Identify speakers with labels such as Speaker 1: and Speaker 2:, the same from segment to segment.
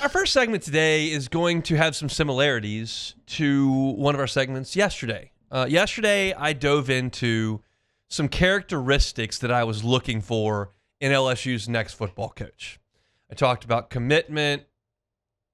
Speaker 1: Our first segment today is going to have some similarities to one of our segments yesterday. Yesterday, I dove into some characteristics that I was looking for in LSU's next football coach. I talked about commitment,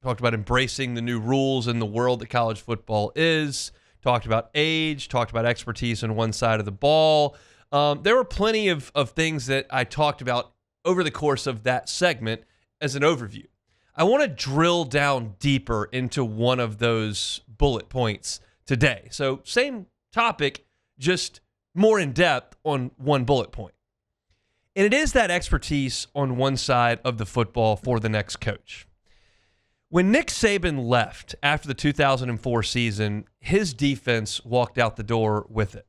Speaker 1: talked about embracing the new rules in the world that college football is, talked about age, talked about expertise on one side of the ball. There were plenty of things that I talked about over the course of that segment as an overview. I want to drill down deeper into one of those bullet points today. So same topic, just more in depth on one bullet point. And it is that expertise on one side of the football for the next coach. When Nick Saban left after the 2004 season, his defense walked out the door with it.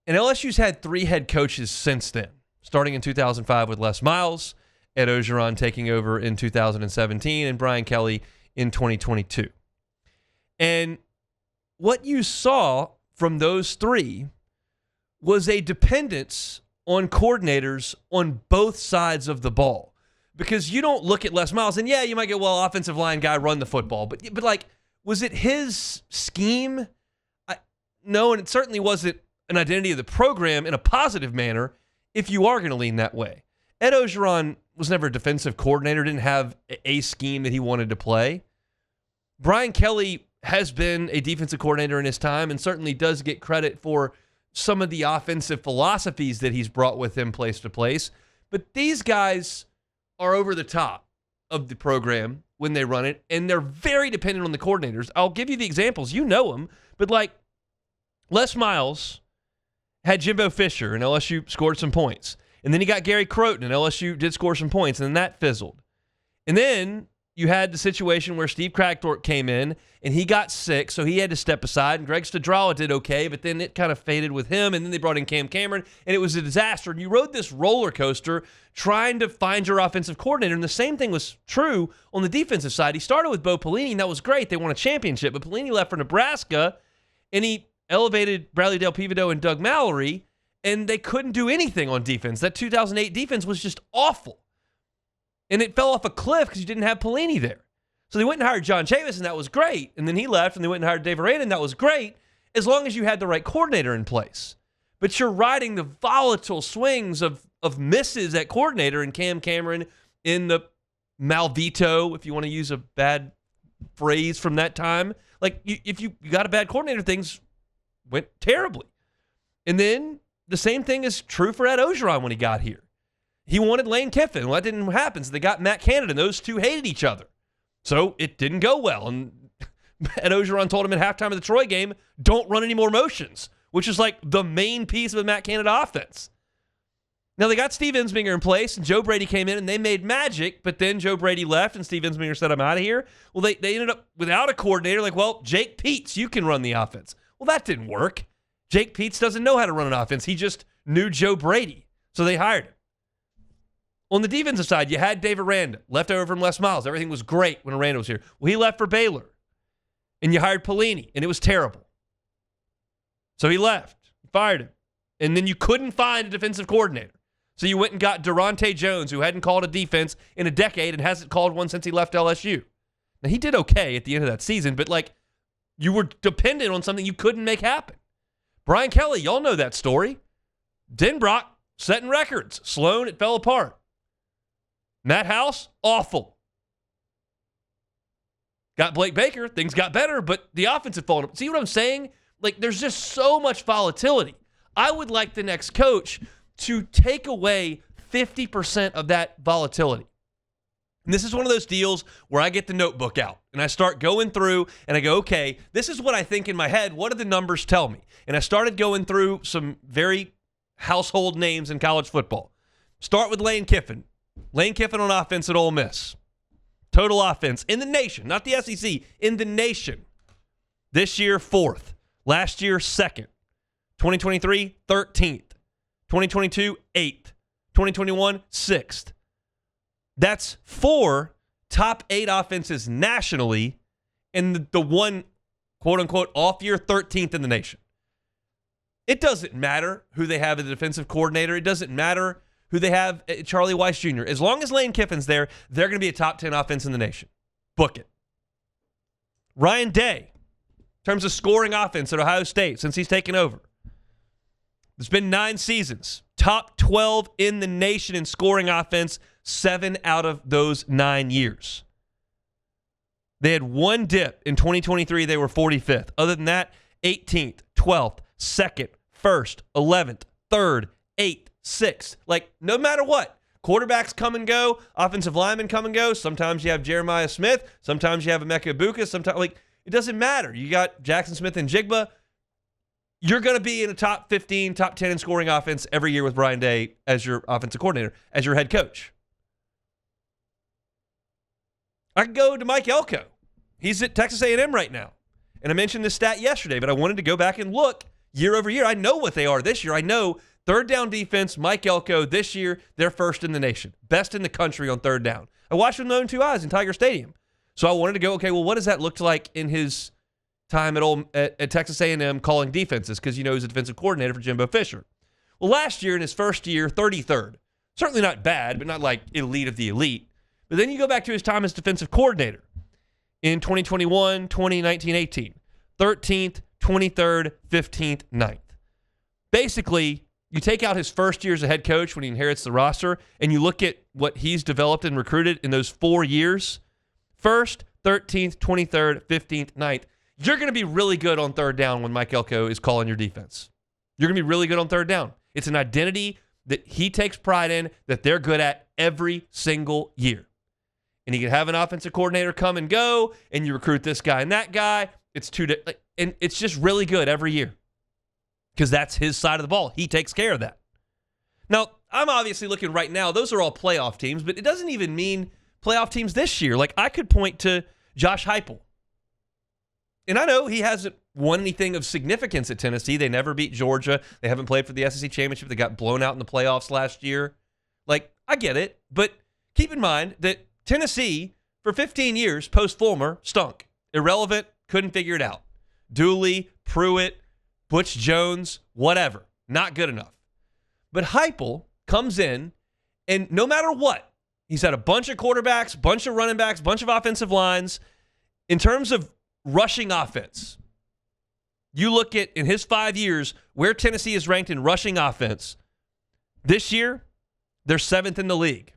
Speaker 1: And LSU's had 3 head coaches since then, starting in 2005 with Les Miles, Ed Orgeron taking over in 2017, and Brian Kelly in 2022. And what you saw from those 3 was a dependence on coordinators on both sides of the ball. Because you don't look at Les Miles, and yeah, you might go, well, offensive line guy, run the football. But like, was it his scheme? No, and it certainly wasn't an identity of the program in a positive manner if you are going to lean that way. Ed Orgeron was never a defensive coordinator, didn't have a scheme that he wanted to play. Brian Kelly has been a defensive coordinator in his time and certainly does get credit for some of the offensive philosophies that he's brought with him place to place. But these guys are over the top of the program when they run it, and they're very dependent on the coordinators. I'll give you the examples. You know them, but like Les Miles had Jimbo Fisher, and LSU scored some points. And then he got Gary Croton, and LSU did score some points, and then that fizzled. And then you had the situation where Steve Kragthorpe came in, and he got sick, so he had to step aside, and Greg Studrawa did okay, but then it kind of faded with him, and then they brought in Cam Cameron, and it was a disaster. And you rode this roller coaster trying to find your offensive coordinator, and the same thing was true on the defensive side. He started with Bo Pelini, and that was great. They won a championship, but Pelini left for Nebraska, and he elevated Bradley Del Pivido and Doug Mallory, and they couldn't do anything on defense. That 2008 defense was just awful. And it fell off a cliff because you didn't have Pelini there. So they went and hired John Chavis, and that was great. And then he left, and they went and hired Dave Aranda, and that was great, as long as you had the right coordinator in place. But you're riding the volatile swings of misses at coordinator, and Cam Cameron in the Malvito, if you want to use a bad phrase from that time. Like, if you got a bad coordinator, things went terribly. And then the same thing is true for Ed Orgeron when he got here. He wanted Lane Kiffin. Well, that didn't happen, so they got Matt Canada, and those two hated each other. So it didn't go well. And Ed Orgeron told him at halftime of the Troy game, don't run any more motions, which is like the main piece of a Matt Canada offense. Now, they got Steve Ensminger in place, and Joe Brady came in, and they made magic, but then Joe Brady left, and Steve Ensminger said, I'm out of here. Well, they ended up without a coordinator, like, well, Jake Peets, you can run the offense. Well, that didn't work. Jake Peets doesn't know how to run an offense. He just knew Joe Brady, so they hired him. On the defensive side, you had Dave Aranda, left over from Les Miles. Everything was great when Aranda was here. Well, he left for Baylor, and you hired Pelini, and it was terrible. So he left, fired him, and then you couldn't find a defensive coordinator. So you went and got Durante Jones, who hadn't called a defense in a decade and hasn't called one since he left LSU. Now, he did okay at the end of that season, but like you were dependent on something you couldn't make happen. Brian Kelly, y'all know that story. Denbrock setting records. Sloan, it fell apart. Matt House, awful. Got Blake Baker, things got better, but the offense had fallen apart. See what I'm saying? Like, there's just so much volatility. I would like the next coach to take away 50% of that volatility. And this is one of those deals where I get the notebook out and I start going through and I go, okay, this is what I think in my head. What do the numbers tell me? And I started going through some very household names in college football. Start with Lane Kiffin. Lane Kiffin on offense at Ole Miss. Total offense in the nation, not the SEC, in the nation. This year, 4th. Last year, 2nd. 2023, 13th. 2022, 8th. 2021, 6th. That's 4 top 8 offenses nationally and the one, quote-unquote, off-year 13th in the nation. It doesn't matter who they have as a defensive coordinator. It doesn't matter who they have, Charlie Weiss Jr., as long as Lane Kiffin's there, they're going to be a top 10 offense in the nation. Book it. Ryan Day, in terms of scoring offense at Ohio State since he's taken over. There's been 9 seasons. Top 12 in the nation in scoring offense, 7 out of those 9 years. They had one dip in 2023. They were 45th. Other than that, 18th, 12th, 2nd, 1st, 11th, 3rd, 8th, 6th. Like, no matter what, quarterbacks come and go, offensive linemen come and go. Sometimes you have Jeremiah Smith. Sometimes you have Emeka Egbuka. Sometimes, like, it doesn't matter. You got Jackson Smith and Jigba. You're going to be in a top 15, top 10 in scoring offense every year with Brian Day as your offensive coordinator, as your head coach. I can go to Mike Elko. He's at Texas A&M right now. And I mentioned this stat yesterday, but I wanted to go back and look year over year. I know what they are this year. I know third down defense, Mike Elko, this year, they're first in the nation. Best in the country on third down. I watched with my own 2 eyes in Tiger Stadium. So I wanted to go, okay, well, what does that look like in his time at Texas A&M calling defenses? Because, you know, he's a defensive coordinator for Jimbo Fisher. Well, last year in his first year, 33rd. Certainly not bad, but not like elite of the elite. But then you go back to his time as defensive coordinator in 2021, 2019, 18. 13th, 23rd, 15th, 9th. Basically, you take out his first year as a head coach when he inherits the roster, and you look at what he's developed and recruited in those 4 years. 1st, 13th, 23rd, 15th, 9th. You're going to be really good on third down when Mike Elko is calling your defense. You're going to be really good on third down. It's an identity that he takes pride in, that they're good at every single year. And he can have an offensive coordinator come and go, and you recruit this guy and that guy. And it's just really good every year because that's his side of the ball. He takes care of that. Now, I'm obviously looking right now. Those are all playoff teams, but it doesn't even mean playoff teams this year. Like, I could point to Josh Heupel. And I know he hasn't won anything of significance at Tennessee. They never beat Georgia. They haven't played for the SEC championship. They got blown out in the playoffs last year. Like, I get it, but keep in mind that Tennessee, for 15 years, post-Fulmer, stunk. Irrelevant, couldn't figure it out. Dooley, Pruitt, Butch Jones, whatever. Not good enough. But Heupel comes in, and no matter what, he's had a bunch of quarterbacks, bunch of running backs, bunch of offensive lines. In terms of rushing offense, you look at, in his 5 years, where Tennessee is ranked in rushing offense. This year, they're 7th in the league.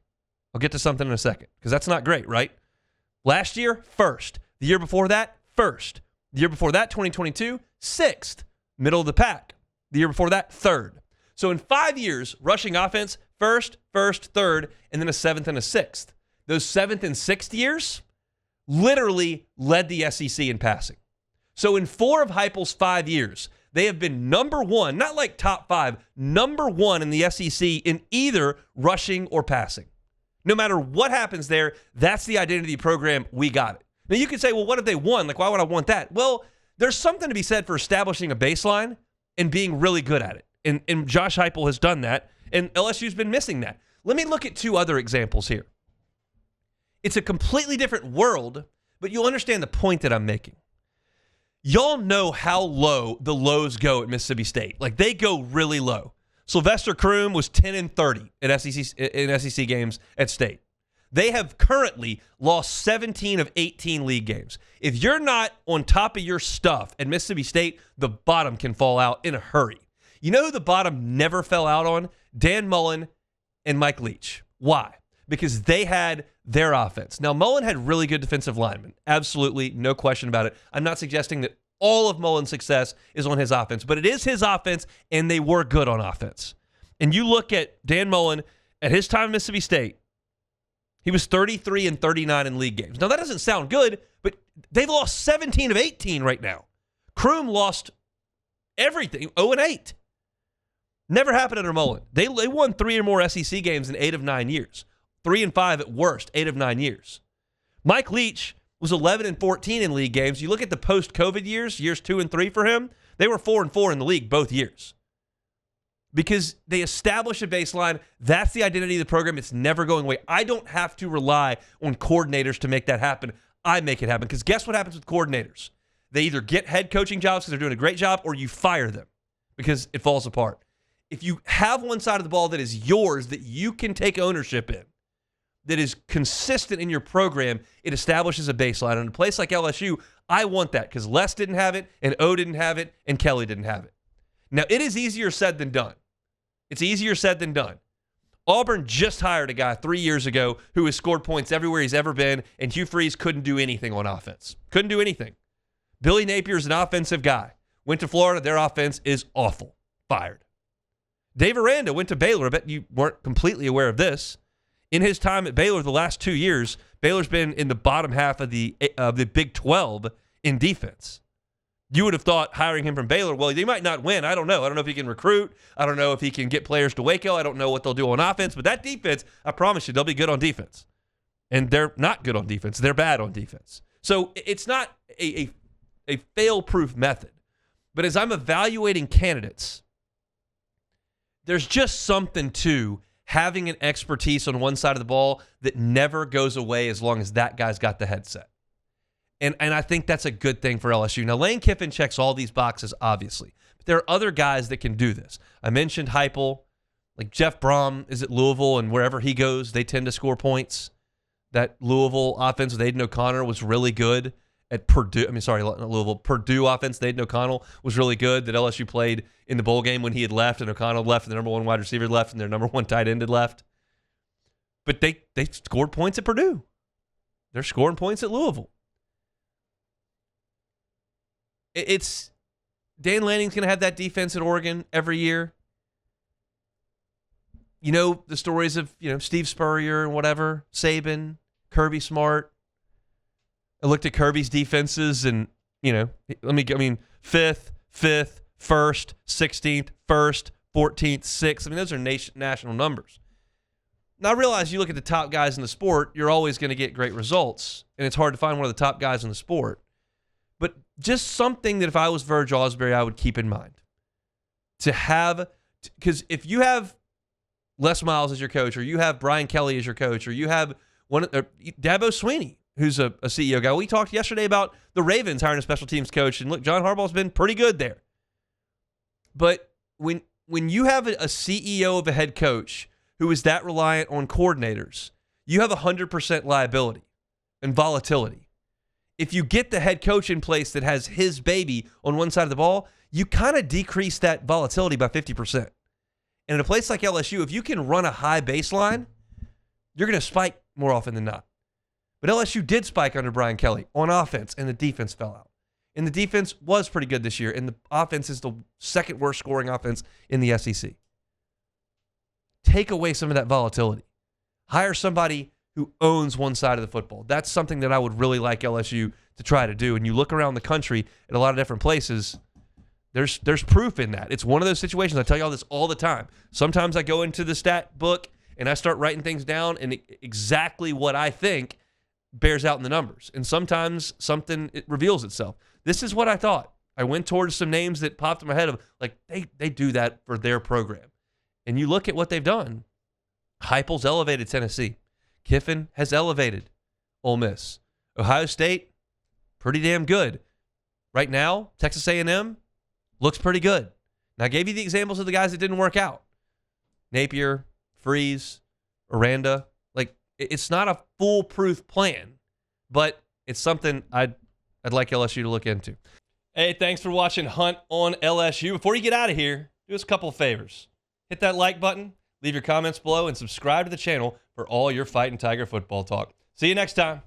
Speaker 1: I'll get to something in a second, because that's not great, right? Last year, 1st. The year before that, 1st. The year before that, 2022, 6th. Middle of the pack. The year before that, 3rd. So in 5 years, rushing offense, 1st, 3rd, and then a 7th and a 6th. Those 7th and 6th years literally led the SEC in passing. So in 4 of Heupel's 5 years, they have been number 1, not like top 5, number 1 in the SEC in either rushing or passing. No matter what happens there, that's the identity program. We got it. Now, you could say, well, what if they won? Like, why would I want that? Well, there's something to be said for establishing a baseline and being really good at it. And Josh Heupel has done that, and LSU's been missing that. Let me look at 2 other examples here. It's a completely different world, but you'll understand the point that I'm making. Y'all know how low the lows go at Mississippi State. Like, they go really low. Sylvester Croom was 10-30 in SEC games at State. They have currently lost 17 of 18 league games. If you're not on top of your stuff at Mississippi State, the bottom can fall out in a hurry. You know who the bottom never fell out on? Dan Mullen and Mike Leach. Why? Because they had their offense. Now, Mullen had really good defensive linemen. Absolutely, no question about it. I'm not suggesting that all of Mullen's success is on his offense, but it is his offense, and they were good on offense. And you look at Dan Mullen at his time at Mississippi State, he was 33-39 in league games. Now, that doesn't sound good, but they've lost 17 of 18 right now. Croom lost everything, 0-8. Never happened under Mullen. They won 3 or more SEC games in 8 of 9 years. 3-5 at worst, 8 of 9 years. Mike Leach was 11-14 in league games. You look at the post-COVID years 2 and 3 for him, they were 4-4 in the league both years. Because they establish a baseline. That's the identity of the program. It's never going away. I don't have to rely on coordinators to make that happen. I make it happen. Because guess what happens with coordinators? They either get head coaching jobs because they're doing a great job, or you fire them because it falls apart. if you have one side of the ball that is yours, that you can take ownership in, that is consistent in your program, it establishes a baseline. And in a place like LSU, I want that because Les didn't have it, and O didn't have it, and Kelly didn't have it. Now, it is easier said than done. It's easier said than done. Auburn just hired a guy 3 years ago who has scored points everywhere he's ever been, and Hugh Freeze couldn't do anything on offense. Couldn't do anything. Billy Napier's an offensive guy. Went to Florida. Their offense is awful. Fired. Dave Aranda went to Baylor. I bet you weren't completely aware of this. In his time at Baylor the last 2 years, Baylor's been in the bottom half of the Big 12 in defense. You would have thought hiring him from Baylor, well, they might not win. I don't know. I don't know if he can recruit. I don't know if he can get players to Waco. I don't know what they'll do on offense. But that defense, I promise you, they'll be good on defense. And they're not good on defense. They're bad on defense. So it's not a fail-proof method. But as I'm evaluating candidates, there's just something to having an expertise on one side of the ball that never goes away as long as that guy's got the headset. And I think that's a good thing for LSU. Now, Lane Kiffin checks all these boxes, obviously. But there are other guys that can do this. I mentioned Heupel. Like Jeff Brom is at Louisville, and wherever he goes, they tend to score points. That Louisville offense with Aiden O'Connor was really good at Purdue. Not Louisville. Purdue offense, Aiden O'Connell was really good that LSU played in the bowl game when he had left, and O'Connell left, and the number one wide receiver left, and their number one tight end had left. But they scored points at Purdue. They're scoring points at Louisville. It's Dan Lanning's going to have that defense at Oregon every year. You know the stories of Steve Spurrier and whatever, Saban, Kirby Smart. I looked at Kirby's defenses and 5th, 1st, 16th, 1st, 14th, 6th. Those are national numbers. Now I realize you look at the top guys in the sport, you're always going to get great results, and it's hard to find one of the top guys in the sport. But just something that if I was Verge Ausberry, I would keep in mind. Because if you have Les Miles as your coach, or you have Brian Kelly as your coach, or you have Dabo Swinney, who's a CEO guy. We talked yesterday about the Ravens hiring a special teams coach, and look, John Harbaugh's been pretty good there. But when you have a CEO of a head coach who is that reliant on coordinators, you have 100% liability and volatility. If you get the head coach in place that has his baby on one side of the ball, you kind of decrease that volatility by 50%. And in a place like LSU, if you can run a high baseline, you're going to spike more often than not. But LSU did spike under Brian Kelly on offense, and the defense fell out. And the defense was pretty good this year, and the offense is the second worst scoring offense in the SEC. Take away some of that volatility. Hire somebody who owns one side of the football. That's something that I would really like LSU to try to do. And you look around the country at a lot of different places, there's proof in that. It's one of those situations. I tell you all this all the time. Sometimes I go into the stat book and I start writing things down, and exactly what I think bears out in the numbers. And sometimes it reveals itself. This is what I thought. I went towards some names that popped in my head of like they do that for their program. And you look at what they've done. Heupel's elevated Tennessee. Kiffin has elevated Ole Miss. Ohio State, pretty damn good. Right now, Texas A&M looks pretty good. Now, I gave you the examples of the guys that didn't work out. Napier, Freeze, Aranda. Like, it's not a foolproof plan, but it's something I'd like LSU to look into. Hey, thanks for watching Hunt on LSU. Before you get out of here, do us a couple of favors. Hit that like button, leave your comments below, and subscribe to the channel for all your Fighting Tiger football talk. See you next time.